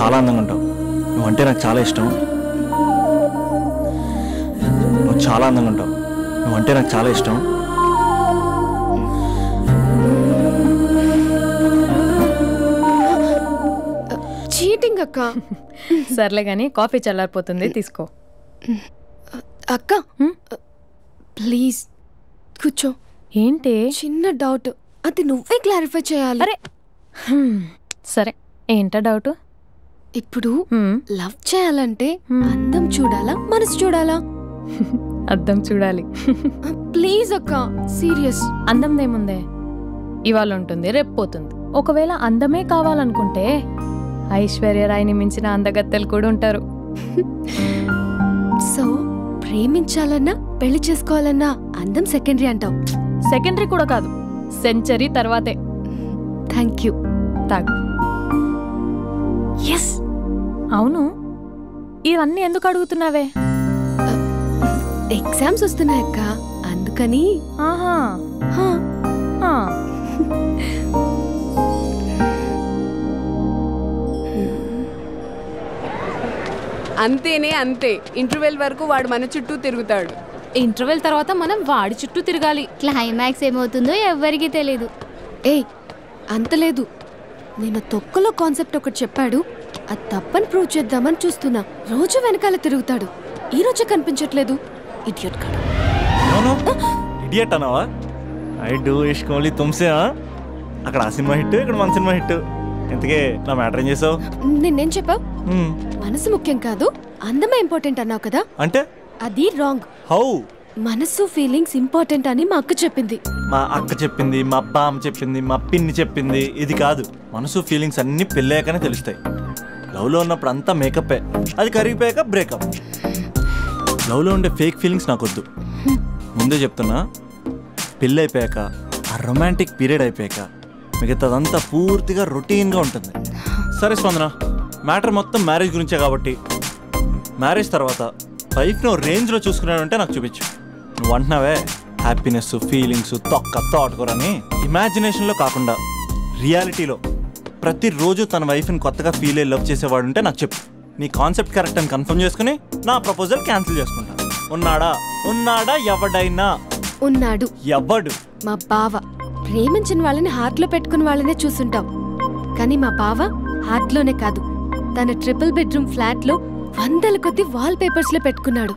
చాలా అందంగా ఉంటావు. నువ్వంటే నాకు చాలా ఇష్టం. నువ్వు చాలా అందంగా ఉంటావు. నువ్వంటే నాకు చాలా ఇష్టం. చీటింగ్ అక్క. సర్లే కానీ కాఫీ చల్లారిపోతుంది, తీసుకో. అక్క ప్లీజ్ కూర్చో. ఏంటి? చిన్న డౌట్, అది నువ్వే క్లారిఫై చేయాలి. అరే సరే, ఏంటా డౌట్? ఇప్పుడు లవ్ చేయాలంటే అందం చూడాలా మనసు చూడాలా? అద్దం చూడాలి. ప్లీజ్ అక్క, సీరియస్. అందందేముందే, ఇవాళ ఉంటుంది రేపు పోతుంది. ఒకవేళ అందమే కావాలనుకుంటే ఐశ్వర్యరాయ్ని మించిన అందగత్తెలు కూడా ఉంటారు. సో ప్రేమించాలన్నా పెళ్లి చేసుకోవాలన్నా అందం సెకండరీ అంటావు? సెకండరీ కూడా కాదు, సెంచరీ తర్వాతే. Thank you. తాగు. ఎస్. అవును, ఇవన్నీ ఎందుకు అడుగుతున్నావే? ఎగ్జామ్స్ వస్తున్నాయక్క, అందుకని. ఆహా. అంతేనే అంతే. ఇంటర్వెల్ వరకు వాడు మన చుట్టూ తిరుగుతాడు. ఇంటర్వెల్ తర్వాత మనం వాడి చుట్టూ తిరగాలి. క్లైమాక్స్ ఏమవుతుందో ఎవ్వరికీ తెలీదు. ఏయ్ అంత లేదు, నేను తొక్కలో కాన్సెప్ట్ ఒకటి చెప్పాడు, అది తప్పని ప్రూవ్ చేద్దామని చూస్తున్నా. రోజు వెనకాల తిరుగుతాడు, ఈ రోజే కనిపించట్లేదు. ఇడియట్ కాడు. ఇడియట్ అన్నావా? ఐ డూ ఇష్క్ ఓన్లీ తుమ్సే. అక్కడ ఆ సినిమా హిట్, ఇక్కడ మన సినిమా హిట్. ఇంతకే నా మ్యాటర్ ఏం చేసావు? నిన్నేం చెప్పావు? మనసు ముఖ్యం కాదు, అందమే ఇంపార్టెంట్ అన్నావు కదా. అంటే అది రాంగ్. హౌ? మనసు ఫీలింగ్స్ ఇంపార్టెంట్ అని మా అక్క చెప్పింది. మా అక్క చెప్పింది, మా బామ్మ చెప్పింది, మా పిన్ని చెప్పింది. ఇది కాదు, మనసు ఫీలింగ్స్ అన్ని పెళ్ళాకనే తెలుస్తాయి. లవ్లో ఉన్నప్పుడు అంతా మేకప్పే, అది కరిగిపోయాక బ్రేకప్. లవ్లో ఉండే ఫేక్ ఫీలింగ్స్ నాకొద్దు. ముందే చెప్తున్నా, పెళ్ళి అయిపోయాక, ఆ రొమాంటిక్ పీరియడ్ అయిపోయాక మిగతాదంతా పూర్తిగా రొటీన్గా ఉంటుంది. సరే స్పందన, మ్యాటర్ మొత్తం మ్యారేజ్ గురించే కాబట్టి మ్యారేజ్ తర్వాత లైఫ్ను రేంజ్లో చూసుకున్నాడంటే నాకు చూపించు. నువ్వు అంటున్నావే హ్యాపీనెస్ ఫీలింగ్స్ తోటకూరని, ఇమాజినేషన్లో కాకుండా రియాలిటీలో ప్రతిరోజు తన వైఫ్ని కొత్తగా ఫీల్ అయ్యి లవ్ చేసేవాడు ఉంటే నాకు చెప్పు. నీ కాన్సెప్ట్ కరెక్ట్ అని కన్ఫర్మ్ చేసుకుని నా ప్రపోజల్ క్యాన్సిల్ చేసుకుంటా. ఉన్నాడా ఎవడైనా? ఉన్నాడు. ఎవడు? మా బావ. ప్రేమించిన వాళ్ళని హార్ట్లో పెట్టుకున్న వాళ్ళనే చూసుంటాం, కానీ మా బావ హార్ట్లోనే కాదు, తన ట్రిపుల్ బెడ్రూమ్ ఫ్లాట్లో 100 కొద్ది వాల్ పేపర్స్ లో పెట్టుకున్నాడు.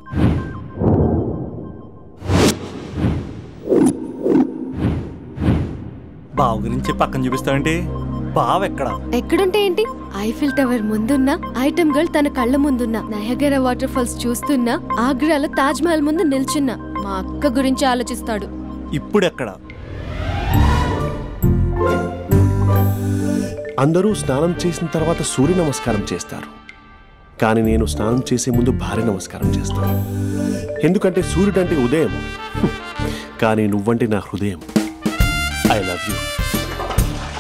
బావ గురించి పక్కన చూపిస్తావేంటి? బావ ఎక్కడుంటే ఏంటి? ఐఫిల్ టవర్ ముందున్న ఐటమ్ గర్ల్ తన కళ్ళ ముందున్న నయగరా వాటర్ ఫాల్స్ చూస్తున్నా, ఆగ్రాలో తాజ్ మహల్ ముందు నిల్చున్నా మా అక్క గురించి ఆలోచిస్తాడు. ఇప్పుడు ఎక్కడ? అందరూ స్నానం చేసిన తర్వాత సూర్య నమస్కారం చేస్తారు, కానీ నేను స్నానం చేసే ముందు భార్య నమస్కారం చేస్తాను. ఎందుకంటే సూర్యుడు అంటే ఉదయం, కానీ నువ్వంటే నా హృదయం. I love you,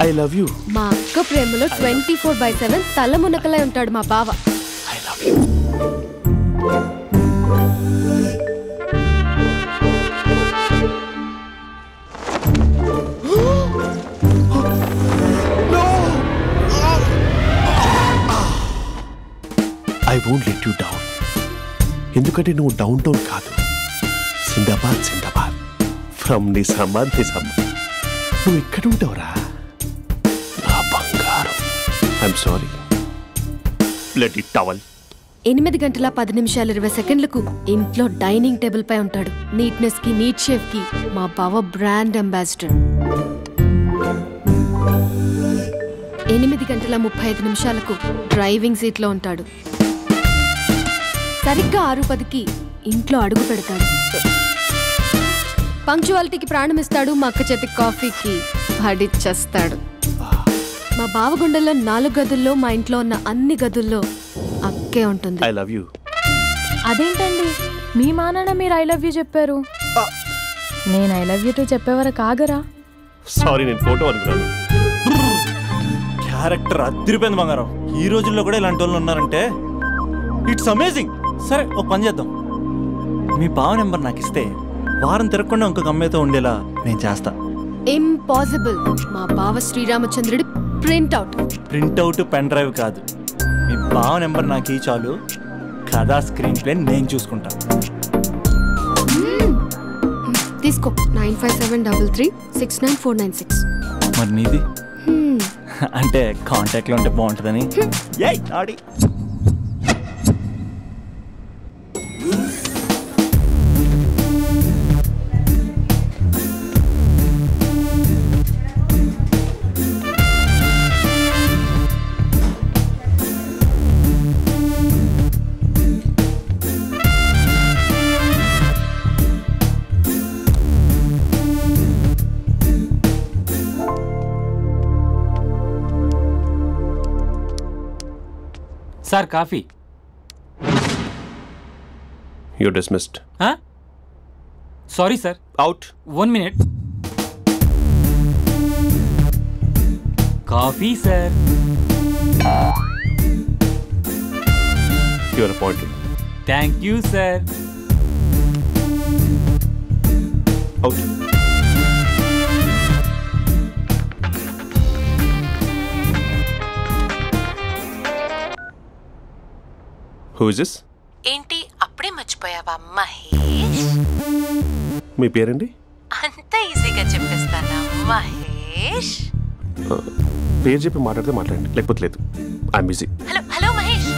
I love you. మా అక్క ప్రేమలో 24/7 తల మునకలై ఉంటాడు మా బావ. I love you. I won't let you down. ఎందుకంటే నువ్వు డౌన్ టౌన్ కాదు, జిందాబాద్ జిందాబాద్ ఫ్రమ్ నిజామాబాద్ నిజామాబాద్. నువ్వు ఇక్కడ ఉంటావురా నా బంగారం. I'm sorry, let it towel. 8 గంటల 10 నిమిషాలు 20 సెకండ్లకు ఇంట్లో డైనింగ్ టేబుల్ పై ఉంటాడు. నీట్నెస్ కి, నీట్ షేఫ్ కి మా బావ బ్రాండ్ అంబాసిడర్. 8 గంటల 35 నిమిషాలకు డ్రైవింగ్ సీట్ లో ఉంటాడు. సరిగ్గా 6:10కి ఇంట్లో అడుగు పెడతాడు. పంక్చువాలిటీకి ప్రాణమిస్తాడు. మా అక్క చేతి కాఫీకి పడిచ్చేస్తాడు. మా బావ గుండెల్లో 4 గదుల్లో, మా ఇంట్లో ఉన్న అన్ని గదుల్లో అక్కే ఉంటుంది. I love you. అదేంటండి, మీ మానాన్న మీరు ఐ లవ్ యూ చెప్పారు, నేను ఐ లవ్ యూ టు చెప్పేవరకు ఆగరా? సారీ, నేను ఫోటో అనుకున్నాను. క్యారెక్టర్ అదిరిపోయింది బంగారం. ఈ రోజుల్లో కూడా ఇలాంటి వాళ్ళు ఉన్నారంటే ఇట్స్ అమేజింగ్. సరే, ఒక పని చేద్దాం. మీ బావ నెంబర్ నాకు ఇస్తే వారం తిరగకుండా ఇంకొక అమ్మాయితో ఉండేలా నేను చేస్తా. ఇంపాసిబుల్. మా బావ శ్రీరామచంద్రుడి ప్రింట్అవుట్. ప్రింట్అవుట్ పెన్ డ్రైవ్ కాదు, మీ బావ నెంబర్ నాకు ఈ చాలు, కథా స్క్రీన్ ప్లే నేను చూసుకుంటా. తీసుకో 9573369496. మరి నీది అంటే కాంటాక్ట్లో ఉంటే బాగుంటుందని. ఆడి sir coffee. You dismissed. Sorry sir. Out. 1 minute. Coffee sir. You are appointed. Thank you sir. Out. Who is this? ఏంటి అప్పుడే మర్చిపోయావా మహేష్? మీ పేరండి? అంత ఈజీగా చెప్పేస్తానా మహేష్? పేరు చెప్పి మాట్లాడితే మాట్లాడండి, లేకపోతే లేదు. I'm busy. Hello hello Mahesh.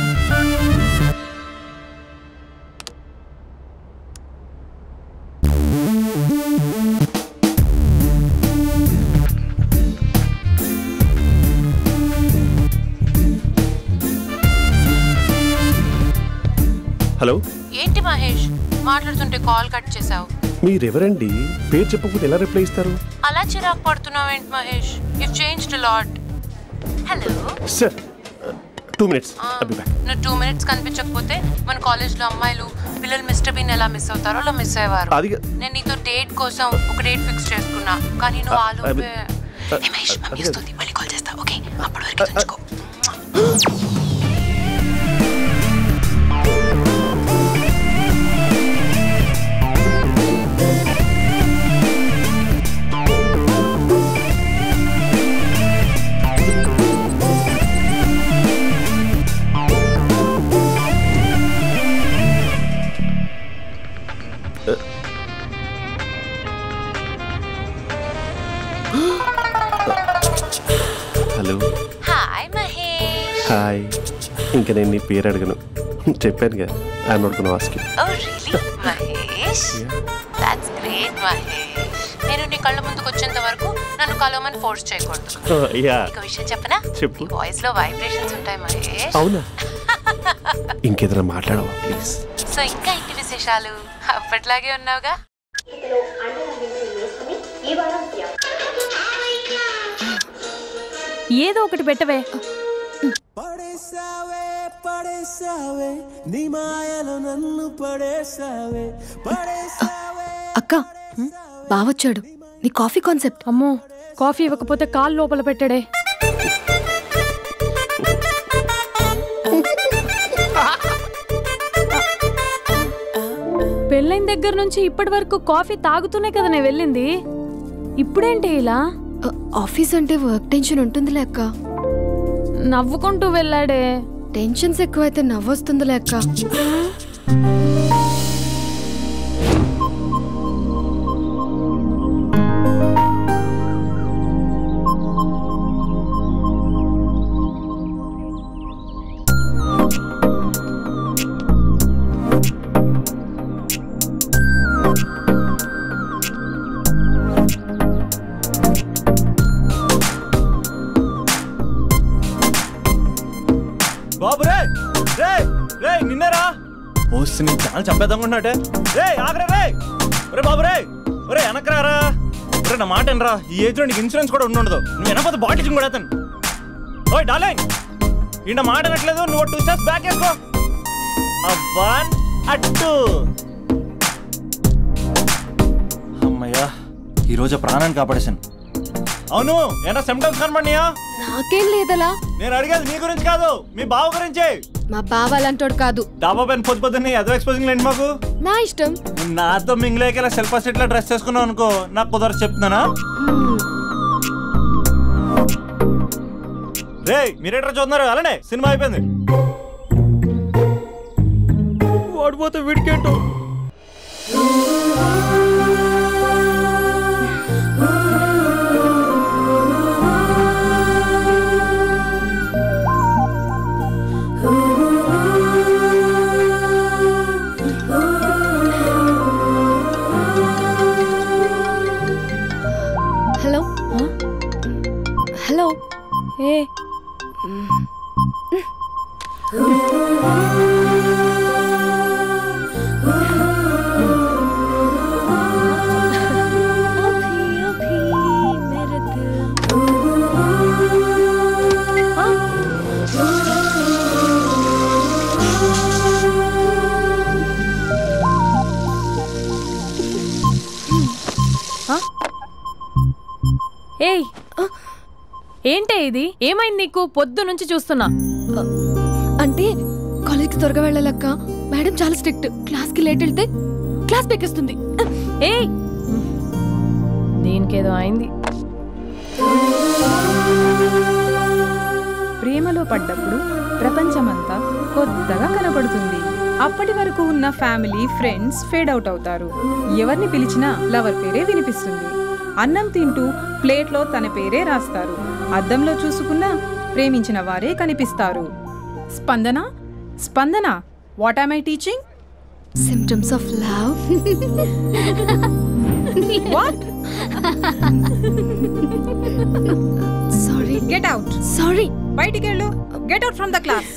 Hello. ఏంటి మహేష్ మాట్లాడుతుంటే కాల్ కట్ చేసావు? మీరెవరండి? పేరు చెప్పకపోతే ఎలా రిప్లై ఇస్తారు? అలా చిరాకు పడుతున్నావు ఏంటి Mahesh? You changed a lot. Hello sir 2 minutes. నువ్వు 2 minutes కనిపించకపోతే మన కాలేజ్లో అమ్మాయిలు పిల్లలు మిస్టర్ బీన్ ఎలా మిస్ అవుతారో అలా మిస్ అయ్యేవారు. నేను నీతో డేట్ కోసం ఒక డేట్ ఫిక్స్ చేసుకున్నా, కానీ నువ్వు ఆలోపే. మహేష్ మమ్మీ వస్తుంది, మళ్ళీ కాల్ చేస్తా. ఓకే, అప్పటి వరకు ఉంచుకో. హలో. హాయ్ మహేష్. హాయ్. ఇంకా నేను నీ పేరు అడగను, చెప్పాను కదా. I'm not gonna ask you. Oh really Mahesh? That's great Mahesh. నేను నీ కళ్ళ ముందుకు వచ్చేంత వరకు నన్ను కలవమని ఫోర్స్ చేయకూడదు. ఒక విషయం చెప్పనా? చెప్పు. వాయిస్ లో వైబ్రేషన్స్ ఉంటాయి మహేష్. అవునా? ఇంకేదైనా మాట్లాడవా ప్లీజ్? సో ఇంకా ఇంటి విశేషాలు అప్పట్లాగే ఉన్నావుగా? ఏదో ఒకటి పెట్టవే. అక్క బావొచ్చాడు. నీ కాఫీ కాన్సెప్ట్. అమ్మో, కాఫీ ఇవ్వకపోతే కాలు లోపల పెట్టాడే. పెళ్ళైన దగ్గర నుంచి ఇప్పటి వరకు కాఫీ తాగుతూనే కదా నేను వెళ్ళింది. ఇప్పుడేంటి ఇలా? ఆఫీస్ అంటే వర్క్ టెన్షన్ ఉంటుందిలే అక్క. నవ్వుకుంటూ వెళ్ళాడే. టెన్షన్స్ ఎక్కువైతే నవ్వొస్తుందిలే అక్క. బాబు రే రే రే నిన్నరా ఓసిని చాలా చంపేద్దామన్నాటే. రే ఆగరా రే. ఒరే బాబు రే, ఒరే వెనకరారా. ఒరే నా మాట అనరా, ఈ ఏజ్లో నీకు ఇన్సూరెన్స్ కూడా ఉండదు. నువ్వు వెనకపోతే బాటిల్ కూడా అతను. ఓయ్ డార్లింగ్, ఈ నా మాట అనట్లేదు. నువ్వు 2 steps బ్యాక్ వేసుకో. అబ్బా అట్టు. అమ్మయ్యా, ఈరోజు ప్రాణాన్ని కాపాడేశాను. అవును, ఏనా సిమ్టమ్స్ కనబడినాయా? నాకేం లేదలా. నేను అడిగేది మీ గురించి కాదు, మీ బావ గురించి. మా బావ అలాంటోడు కాదు. డాబా పైన పొద్దు పొద్దున్నే అదో ఎక్స్పోజింగ్ లేండి మాకు. నా ఇష్టం. నాతో మింగిలేక సెల్ఫ్ అసెట్ లా డ్రెస్ చేసుకున్నావు అనుకో, నాకు కుదరదు చెప్తున్నానా? రే మీరేట్రా చూస్తున్నారు? అలానే సినిమా అయిపోయింది. ఆడిపోతే వీడికేంటో. హలో హలో ఏ ఏయ్ ఏంటే ఇది? ఏమైంది నీకు? పొద్దు నుంచి చూస్తున్నా. అంటే కాలేజ్కి త్వరగా వెళ్ళాలక్క. మేడం చాలా స్ట్రిక్ట్. క్లాస్కి లేట్ వెళ్తే క్లాస్ పెక్కేస్తుంది. ఏయ్ దీనికేదో అయింది. ప్రేమలో పడ్డప్పుడు ప్రపంచమంతా కొత్తగా కనపడుతుంది. అప్పటి వరకు ఉన్న ఫ్యామిలీ ఫ్రెండ్స్ ఫేడ్ అవుట్ అవుతారు. ఎవరిని పిలిచినా లవర్ పేరే వినిపిస్తుంది. అన్నం తింటూ ప్లేట్లో తన పేరే రాస్తారు. అద్దంలో చూసుకున్నా ప్రేమించిన వారే కనిపిస్తారు. Spandana Spandana, what am I teaching? Symptoms of love. What? Sorry. Get out. Sorry. బయటికి వెళ్ళు. Get out from the class.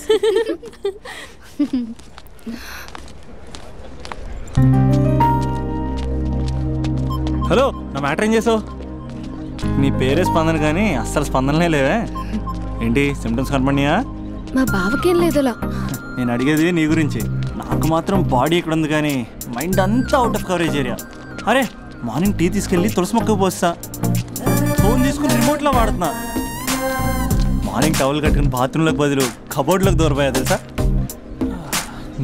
Hello, నా మ్యాటర్ ఏం చేసావు? నీ పేరే స్పందన కానీ అస్సలు స్పందనలే లేవే. ఏంటి సిమ్టమ్స్ కనపడినాయా? మా బావకేం లేదులా. నేను అడిగేది నీ గురించి. నాకు మాత్రం బాడీ ఇక్కడ ఉంది కానీ మైండ్ అంతా అవుట్ ఆఫ్ కవరేజ్ ఏరియా. అరే మార్నింగ్ టీ తీసుకెళ్ళి తులసి మొక్కకు పోస్తా. ఫోన్ తీసుకుని రిమోట్లో వాడుతున్నా. మార్నింగ్ టవల్ కట్టుకుని బాత్రూంలోకి బదులు కబోర్డ్లోకి దూరపోయా తెలుసా.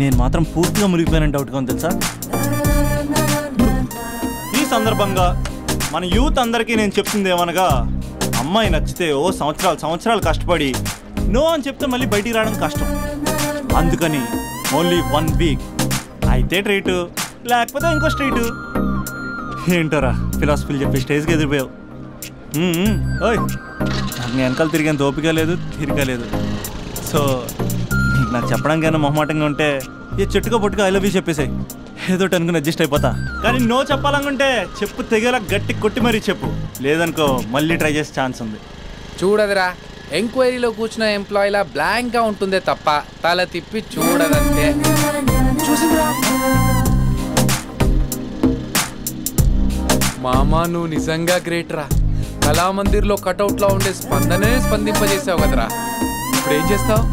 నేను మాత్రం పూర్తిగా మునిగిపోయానని డౌట్గా ఉంది తెలుసా. ఈ సందర్భంగా మన యూత్ అందరికీ నేను చెప్తుంది ఏమనగా, అమ్మాయి నచ్చితే ఓ సంవత్సరాలు కష్టపడి నో అని చెప్తే మళ్ళీ బయటికి రావడం కష్టం. అందుకని ఓన్లీ 1 వీక్ అయితే ట్రీటు, లేకపోతే ఇంకో స్ట్రీటు. ఏంటోరా ఫిలాసఫీలు చెప్పి స్టేజ్కి ఎదిరిపోయావు. ఓయ్ నాకు నీ వెనకాల తిరిగేంత ఓపిక లేదు, తీరిక లేదు. సో నాకు చెప్పడానికైనా మొహమాటంగా ఉంటే ఏ చెట్టుగా పొట్టుగా ఐ లవ్ యూ చెప్పేసాయి. ఏదో అనుకుని అడ్జస్ట్ అయిపోతా. కానీ నో చెప్పాలనుకుంటే చెప్పు తెగేలా గట్టి కొట్టి మరీ చెప్పు. లేదనుకో మళ్ళీ ట్రై చేసే ఛాన్స్ ఉంది. చూడదురా, ఎంక్వైరీలో కూర్చున్న ఎంప్లాయీలా బ్లాంక్గా ఉంటుందే తప్ప తల తిప్పి చూడదంతే. చూసిందిరా మామా, నువ్వు నిజంగా గ్రేట్ రా. కళామందిర్లో కటౌట్లో ఉండే స్పందనే స్పందింపజేసావు కదరా. ఇప్పుడేం చేస్తావు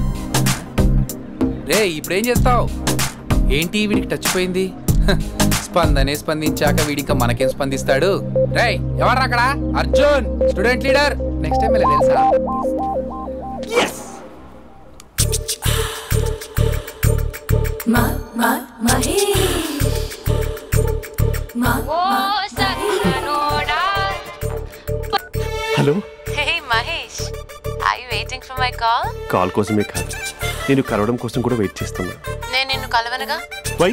రే? ఇప్పుడేం చేస్తావు? ఏంటి వీడికి టచ్ పోయింది? స్పందనే స్పందించాక వీడిక మనకేం స్పందిస్తాడు? రే ఎవరు అక్కడ? Arjun, student leader. Next time వెళ్ళి తెలుసా? Hello. Hey Mahesh, are you waiting for my call? Call కోసమే కాదు, నేను కలవడం కోసం కూడా వెయిట్ చేస్తున్నా. నేను నిన్ను కలవనుగా. వై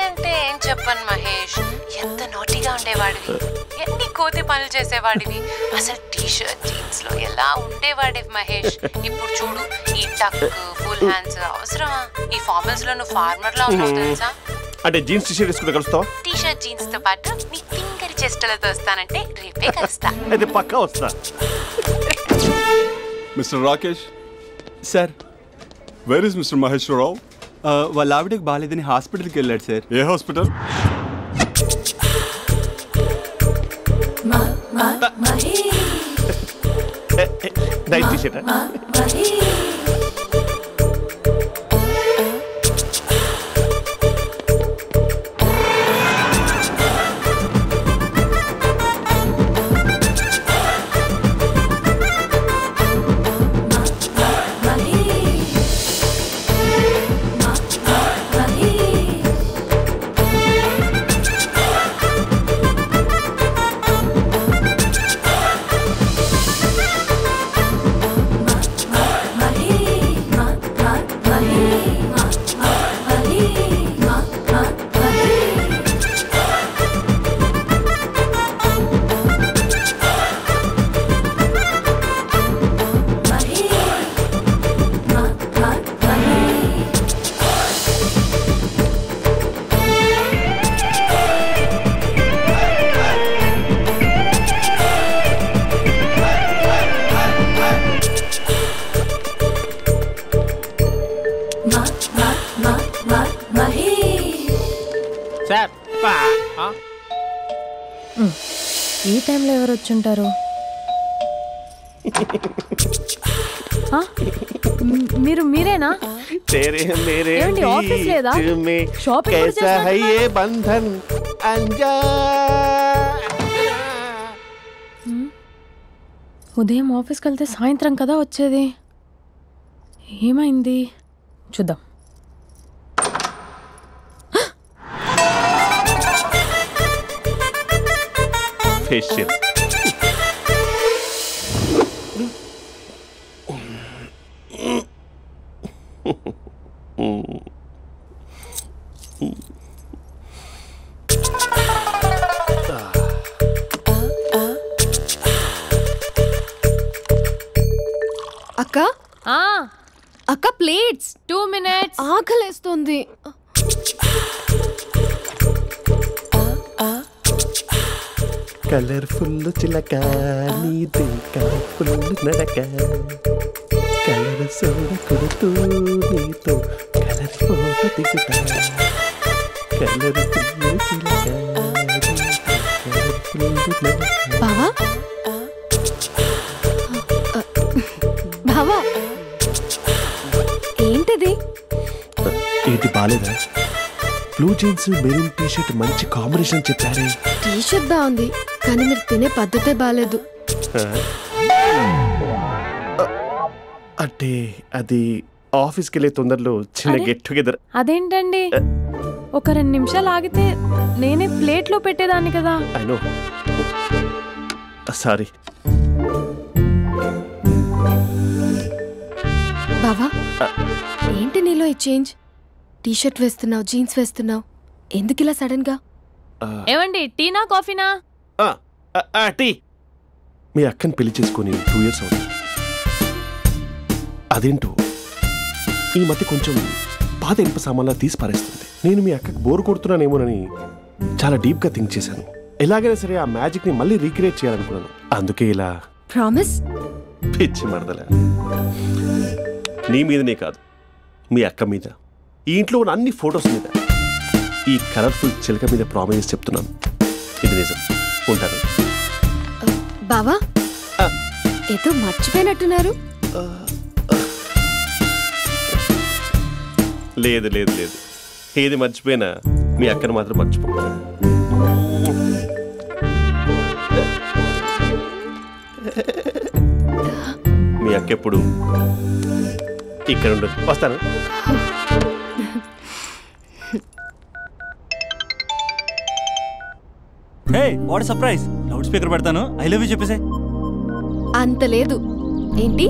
అంటే ఏం చెప్పను మహేష్, ఎంత నోటిగా ఉండేవాడివి, ఎన్ని కోతి పనులు చేసేవాడివి, అసలు టీ షర్ట్ జీన్స్ లో ఎలా ఉండేవాడివి మహేష్. ఇప్పుడు చూడు, ఈ టక్ ఫుల్ హ్యాండ్స్ అవసరమా? ఈ ఫార్మల్స్ లో నువ్వు ఫార్మర్ లా ఉన్నావు తెలుసా. అంటే జీన్స్ టీ షర్ట్ వేసుకుంటే కలుస్తావా? టీ షర్ట్ జీన్స్ తో పాటు నీ ఫింగర్ చెస్టలతో వస్తానంటే రేపే కలుస్తా. అయితే పక్కా వస్తా. Mister Rakesh sir. Where is mister Maheswararao? వాళ్ళ ఆవిడకి బాగాలేదని హాస్పిటల్కి వెళ్ళాడు సార్. ఏ హాస్పిటల్? Night T shirt. ఈ టైంలో ఎవరు వచ్చుంటారు? మీరేనా? ఏమండి, ఆఫీస్ లేదా? షాపింగ్ ఉదయం ఆఫీస్కి వెళ్తే సాయంత్రం కదా వచ్చేది. ఏమైంది చూద్దాం. ఫేషియల్ అక్క అక్క ప్లేట్స్ 2 minutes. ఆకలేస్తుంది. కలర్ఫుల్ చిలక నీదే కలర్ఫుల్ నడక కలర్ సోడ కొడుతూ నీతో కలర్ ఫోటో దిగుతా కలర్ఫుల్ చిలక బావా బావా ఏంటిది? ఏంటి బాలేదా? బ్లూ జీన్స్ మెరూన్ టీషర్ట్ మంచి కాంబినేషన్ చెప్పారే. టీషర్ట్ బాగుంది కానీ మీరు తినే పద్ధతే బాలేదు. అంటే అది ఆఫీస్కి వెళ్ళే తొందరలో చిన్న గెట్ టుగెదర్. అదేంటండి, ఒక 2 నిమిషాలు ఆగితే నేనే ప్లేట్లో పెట్టేదాన్ని కదా. I know, sorry. బావా ఏంటి నీలో ఈ చేంజ్? టీషర్ట్ వేస్తున్నావు, జీన్స్ వేస్తున్నావు, ఎందుకు ఇలా సడన్ గా? ఏమండి, టీనా కాఫీనా? టీ. మీ అక్కని పెళ్లి చేసుకుని 2 years అవుతుంది. అదేంటో ఈ మధ్య కొంచెం పాత ఇనుప సామాన్లా తీసి పారేస్తుంది. నేను మీ అక్కకి బోర్ కొడుతున్నానేమోనని చాలా డీప్ గా థింక్ చేశాను. ఎలాగైనా సరే ఆ మ్యాజిక్ ని మళ్ళీ రీక్రియేట్ చేయాలనుకున్నాను. అందుకే ఇలా. ప్రామిస్? పిచ్చి మరదల, నీ మీదనే కాదు, మీ అక్క మీద, ఈ ఇంట్లో ఉన్న అన్ని ఫొటోస్ మీద, ఈ కలర్ఫుల్ చిలక మీద ప్రామిస్ చెప్తున్నాను. ఇది నిజం. ఉంటాను. బావా ఏదో మర్చిపోయినట్టున్నారు. లేదు లేదు లేదు, ఏది మర్చిపోయినా మీ అక్కను మాత్రం మర్చిపో. మీ అక్క ఎప్పుడు ఇక్కడ ఉండదు. వస్తాను. Hey what surprise. Loud speaker పెడతాను, ఐ లవ్ యూ చెప్పేసే. అంత లేదు. ఏంటి,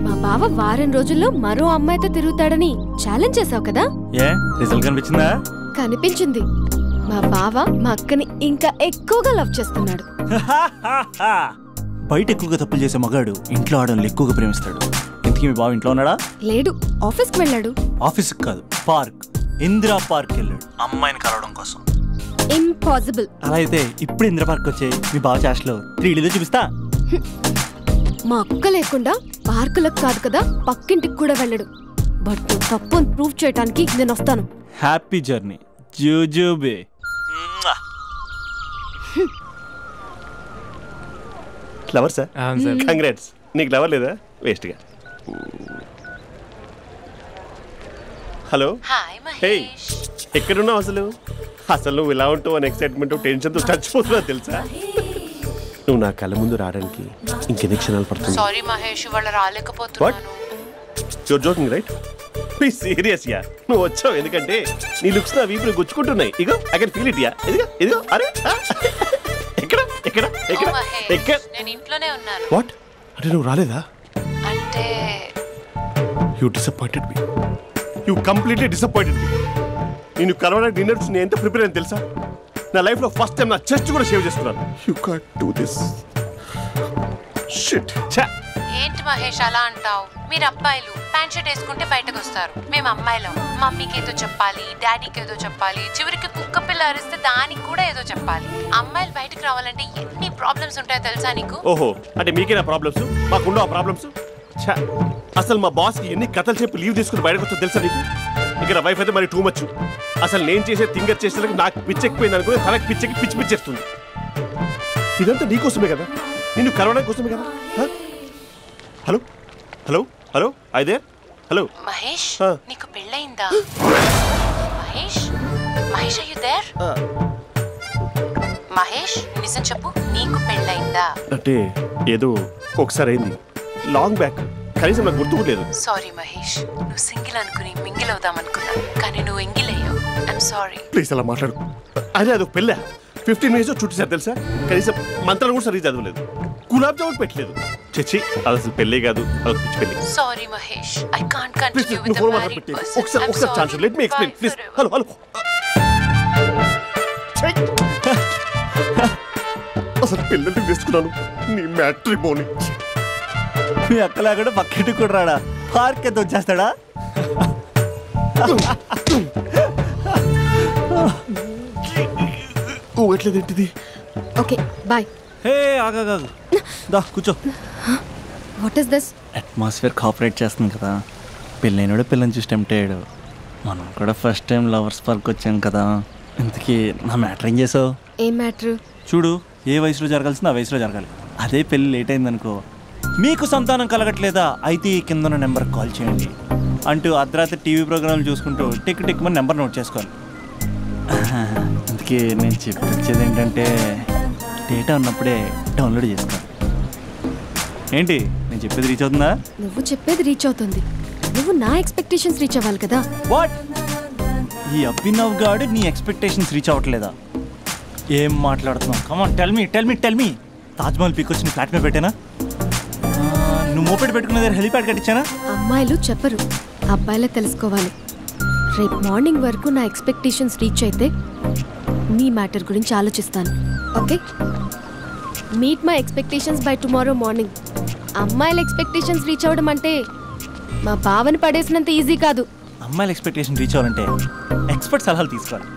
మా బావ వారం రోజుల్లో మరో అమ్మాయితో తిరుగుతాడని ఛాలెంజ్ చేసావు కదా? ఏ రిజల్ట్ కనిపించిందా? కనిపించింది. మా బావ మా అక్కని ఇంకా ఎక్కువగా లవ్ చేస్తున్నాడు. బయట ఎక్కువగా తప్పులు చేసే మగాడు ఇంట్లో ఆడవాళ్ళని ఎక్కువగా ప్రేమిస్తాడు. ఇంతకీ మీ బావ ఇంట్లో ఉన్నాడా? లేడు, ఆఫీస్కి వెళ్ళాడు. ఆఫీస్కి కాదు, పార్క్, ఇందిరా పార్క్ వెళ్ళాడు అమ్మాయిని కలవడం కోసం. ఇంపాసిబుల్. అలా అయితే ఇప్పుడు ఇందిరా పార్క్ వచ్చే మీ బావ చాష్లో 3Dలో చూపిస్తా. మా అక్క లేకుండా పార్కులకు కాదు కదా పక్కింటికి కూడా వెళ్ళడు. బట్ నువ్వు తప్పు అని ప్రూవ్ చేయడానికి నేను వస్తాను. హ్యాపీ జర్నీ జూజూబే. Flower sir, congrats. నీకు ఫ్లవర్ లేదా? వేస్ట్గా. హలో, హే, ఎక్కడున్నావు అసలు? అసలు నువ్వు ఇలా ఉంటావు అని ఎక్సైట్మెంట్ టెన్షన్తో చచ్చిపోతున్నావు తెలుసా? నువ్వు నా కళ్ళ ముందు రావడానికి ఇంకెన్ని క్షణాలు పడుతుంది? సారీ మహేష్, వాళ్ళు రాలేకపోతున్నాను. You're joking right? Please serious yeah. నువ్వు వచ్చావు ఎందుకంటే నీ లుక్స్ నా వీపుని గుచ్చుకుంటున్నాయి. ఇగో I can feel it yeah. ఇదిగో ఇదిగో. అరే ఎక్కడ ఎక్కడ ఎక్కడ ఎక్కడ? నేను ఇంట్లోనే ఉన్నాను. వాట్ అంటే నువ్వు రాలేదా? అంటే you disappointed me. You completely disappointed me. నేను కలవడానికి డిన్నర్స్ నేను ఎంత ప్రిపేర్ అని తెలుసా? నా లైఫ్లో ఫస్ట్ టైం నా చెస్ట్ కూడా సేవ్ చేసుకున్నాను. You can't do this shit. ఏంటి మహేష్ అలా అంటావు? మీరు అబ్బాయిలు ప్యాంట్ షర్ట్ వేసుకుంటే బయటకు వస్తారు. మేము అమ్మాయిలం మమ్మీకి ఏదో చెప్పాలి, డాడీకి ఏదో చెప్పాలి, చివరికి కుక్క పిల్ల అరిస్తే దానికి కూడా ఏదో చెప్పాలి. అమ్మాయిలు బయటకు రావాలంటే ఎన్ని ప్రాబ్లమ్స్ ఉంటాయో తెలుసా నీకు? ఓహో, అంటే మీకేనా ప్రాబ్లమ్స్? మాకుండా ప్రాబ్లమ్స్? అసలు మా బాస్కి ఎన్ని కథలు చెప్పి లీవ్ తీసుకుని బయటకు వచ్చా తెలుసా నీకు? ఇక్కడ వైఫ్ అయితే మరి టూ మచ్. అసలు నేను చేసే థింగర్ చేసేందుకు నాకు పిచ్చెక్కిపోయింది అనుకుని తనకు పిచ్చెక్కి పిచ్చి పిచ్చేస్తుంది. ఇదంతా నీకోసమే కదా, నిన్ను కరోనా కోసమే కదా. హలో హలో హలో అయితే హలో మహేష్, నీకు పెళ్ళయిందా? Mahesh, Mahesh are you there? Mahesh, నిజం చెప్పు, నీకు పెళ్ళయిందా? అంటే ఏదో ఒకసారి అయింది, లాంగ్ బ్యాక్, కనీసం నాకు గుర్తు లేదు. సారీ మహేష్, నువ్వు సింగిల్ అనుకుని మింగిల్ అవుదాం అనుకున్నా, కానీ నువ్వు ఎంగిల్ అయ్యావు. I'm sorry. ప్లీజ్ అలా మాట్లాడు. అదే అదొక పెళ్ళా, 15 మినిట్స్ చుట్టూ సార్ తెలుసా, కనీసం మంత్రాలు కూడా సరిగ్గా చదవలేదు, గులాబ్ జామున్ పెట్టలేదు. చచ్చి, అది అసలు పెళ్ళే కాదు, అదొక పిచ్చి పెళ్ళి. Sorry Mahesh, I can't continue with the married person. ఒకసారి chance let me explain please. Hello hello, అసలు పెళ్ళంటే తీసుకున్నాను నీ మ్యాట్రిమోనీ. మీ అక్కలాగడ పక్కింటికి కూడా రాడా, పార్క్ ఎంత వచ్చేస్తాడా? ఎట్లేదేంటిది? Okay bye. హే ఆగా దా కూర్చో. What is this? Atmosphere cooperate చేస్తుంది కదా, పెళ్ళైనడు పిల్లని చూసి టెంప్ట్ అయ్యాడు. మనం కూడా ఫస్ట్ టైం లవర్స్ పార్క్ వచ్చాం కదా. ఇంతకీ నా మ్యాటర్ ఏం చేసావు? ఏం మ్యాటర్? చూడు, ఏ వయసులో జరగాల్సిందో ఆ వయసులో జరగాలి. అదే పెళ్ళి లేట్ అయిందనుకో, మీకు సంతానం కలగట్లేదా అయితే ఈ కింద నెంబర్ కాల్ చేయండి అంటూ అర్ధరాత్రి టీవీ ప్రోగ్రాంలు చూసుకుంటూ టిక్ టిక్ మన నెంబర్ నోట్ చేసుకోవాలి. అందుకే నేను చెప్పొచ్చేది ఏంటంటే, డేటా ఉన్నప్పుడే డౌన్లోడ్ చేసుకోవాలి. ఏంటి నేను చెప్పేది రీచ్ అవుతుందా? నువ్వు చెప్పేది రీచ్ అవుతుంది, నువ్వు నా ఎక్స్పెక్టేషన్స్ రీచ్ అవ్వాలి కదా. వాట్? ఈ అభినవ్ గాడు నీ ఎక్స్పెక్టేషన్స్ రీచ్ అవ్వట్లేదా? ఏం మాట్లాడుతున్నావు? Come on tell me. Taj Mahal peak వచ్చి నీ ఫ్లాట్ మీద పెట్టానా? నువ్వు మోపెట్ పెట్టుకున్న దగ్గర హెలిప్యాడ్ కట్టించానా? అమ్మాయిలు చెప్పరు, అబ్బాయిలే తెలుసుకోవాలి. రేపు మార్నింగ్ వరకు నా ఎక్స్పెక్టేషన్స్ రీచ్ అయితే నీ మ్యాటర్ గురించి ఆలోచిస్తాను. Okay, meet my expectations by tomorrow morning. అమ్మాయిల ఎక్స్పెక్టేషన్స్ రీచ్ అవ్వడం అంటే మా బావని పడేసినంత ఈజీ కాదు. అమ్మాయిల ఎక్స్పెక్టేషన్ రీచ్ అవ్వాలంటే ఎక్స్పర్ట్ సలహాలు తీసుకోవాలి.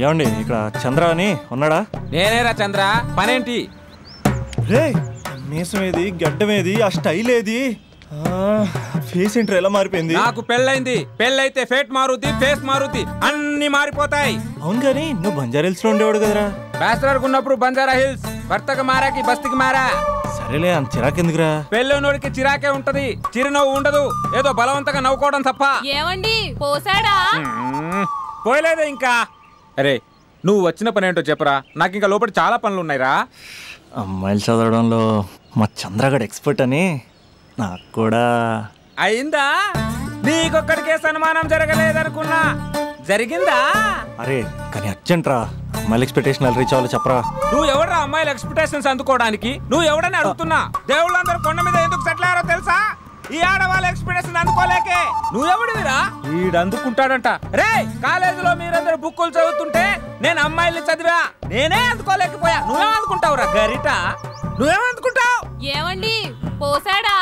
ఏమండి, ఇక్కడ చంద్ర అని ఉన్నాడా? నేనేరా చంద్ర, పనేంటి? రే, మీసం ఏది, గడ్డం ఏది, ఆ స్టైల్ ఏది, ఫేస్ ఏంట్రా ఎలా మారిపోయింది? నాకు పెళ్ళైంది, పెళ్ళైతే ఫేట్ మారుద్ది, ఫేస్ మారుద్ది, అన్ని మారిపోతాయి. అవును కానీ నువ్వు బంజారా హిల్స్ లో ఉండేవాడు కదరా? బ్యాచిలర్ ఉన్నప్పుడు బంజారా హిల్స్, భర్తకు మారాకి బస్తికి మారా. సరేలే, అంత చిరాకెందుకురా? పెళ్ళోనోడికి చిరాకే ఉంటది, చిరునవ్వు ఉండదు, ఏదో బలవంతంగా నవ్వుకోవడం తప్ప. ఏమండి పోసాడా? పోయలేదే ఇంకా. అరే నువ్వు వచ్చిన పని ఏంటో చెప్పరా, నాకు ఇంకా లోపల చాలా పనులు ఉన్నాయిరా. అమ్మాయిలు చదవడంలో మా చంద్రగడ్ ఎక్స్పర్ట్ అని నాకు కూడా అయిందా? నీకొక్కడికే సన్మానం జరగలేదనుకున్నా, జరిగిందా? అరే కానీ అర్జెంట్ రా, అమ్మాయిల ఎక్స్పెక్టేషన్ రీచ్ అవ్వాలి చెప్పరా. నువ్వు ఎవడరా అమ్మాయిల ఎక్స్పెక్టేషన్స్ అందుకోవడానికి? నువ్వు ఎవడని అడుగుతున్నా. దేవుళ్ళందరూ కొండ మీద ఎందుకు సెటిల్ అయ్యారో తెలుసా? ఈ ఆడవాళ్ళ ఎక్స్పెక్టేషన్ అందుకోలేకే. నువ్వెవడివిరా? వీడు అందుకుంటాడంట. రే, కాలేజీలో మీరందరూ బుక్కులు చదువుతుంటే నేను అమ్మాయిల్ని చదివా, నేనే అందుకోలేకపోయా. నువ్వేం అందుకుంటావురా గరిట? నువ్వేం అందుకుంటావు? ఏమండి పోసాడా?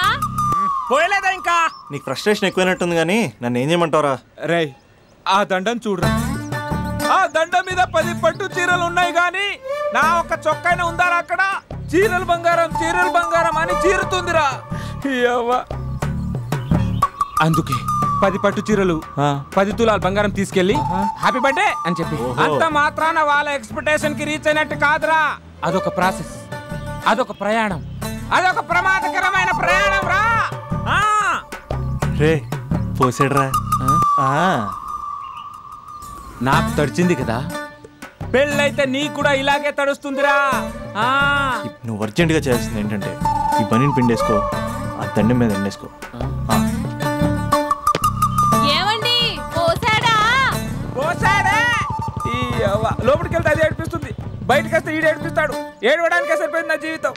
పోయలేదా ఇంకా? నీకు ఫ్రస్ట్రేషన్ ఎక్కువైనట్టుంది కానీ నన్ను ఏం చేయమంటావురా? రే, ఆ దండం చూడరా, ఆ దండం మీద 10 పట్టు చీరలు ఉన్నాయి గాని నా ఒక చొక్కాయిన ఉందారా అక్కడ? చీరలు బంగారం అని చీరుతుందిరా. అందుకే 10 పట్టు చీరలు, 10 తులాల బంగారం తీసుకెళ్లి హ్యాపీ బర్త్డే అని చెప్పి. అంత మాత్రాన వాళ్ళ ఎక్స్పెక్టేషన్ కి రీచ్ అయినట్టు కాదురా. అదొక ప్రాసెస్, అదొక ప్రయాణం, అదొక ప్రమాదకరమైన ప్రయాణం రా. రే పోసాడ్రా, నాకు తడిచింది కదా, పెళ్ళైతే నీ కూడా ఇలాగే తడుస్తుందిరా. నువ్వు అర్జెంటుగా చేయాల్సింది ఏంటంటే ఈ పనిని పిండేసుకో, ఆ దండం మీద ఎండేసుకో. ఏమండి పోసాడా? లోపలికి వెళ్తే అది ఏడిపిస్తుంది, బయటకు వస్తే ఈడు ఏడిపిస్తాడు. ఏడవడానికే సరిపోయింది నా జీవితం.